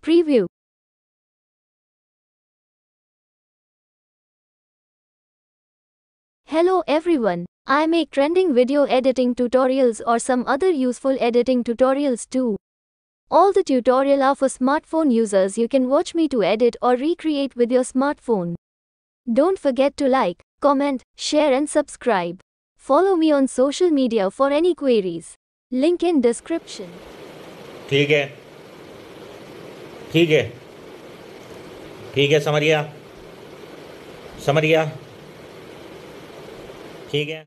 Preview. Hello everyone, I make trending video editing tutorials or some other useful editing tutorials too. All the tutorial are for smartphone users. You can watch me to edit or recreate with your smartphone. Don't forget to like, comment, share and subscribe. Follow me on social media for any queries. Link in description. ठीक है ठीक है ठीक है, समझ गया ठीक है।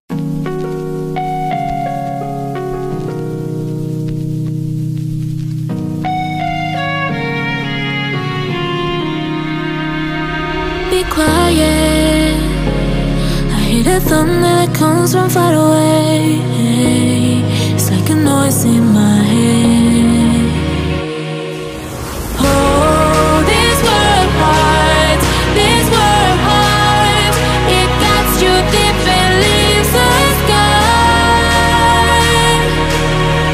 Be quiet, I hear the thunder that comes from far away. It's like a noise in my head. Oh, this world hurts, this world hurts. It cuts you deep and leaves the sky.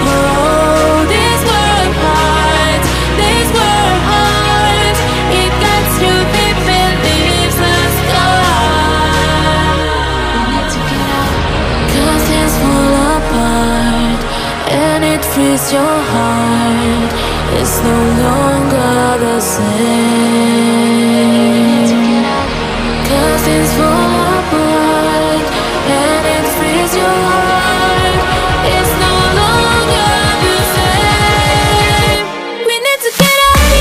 Oh, this world hurts, this world hurts. It cuts you deep and leaves the sky. We need to get out, 'cause things fall apart and it frees your heart. It's no longer the same. 'Cause things fall apart and it frees your heart. It's no longer the same. We need to get out of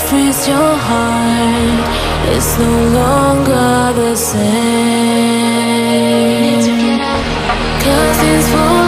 frees your heart. It's no longer the same. 'Cause it's for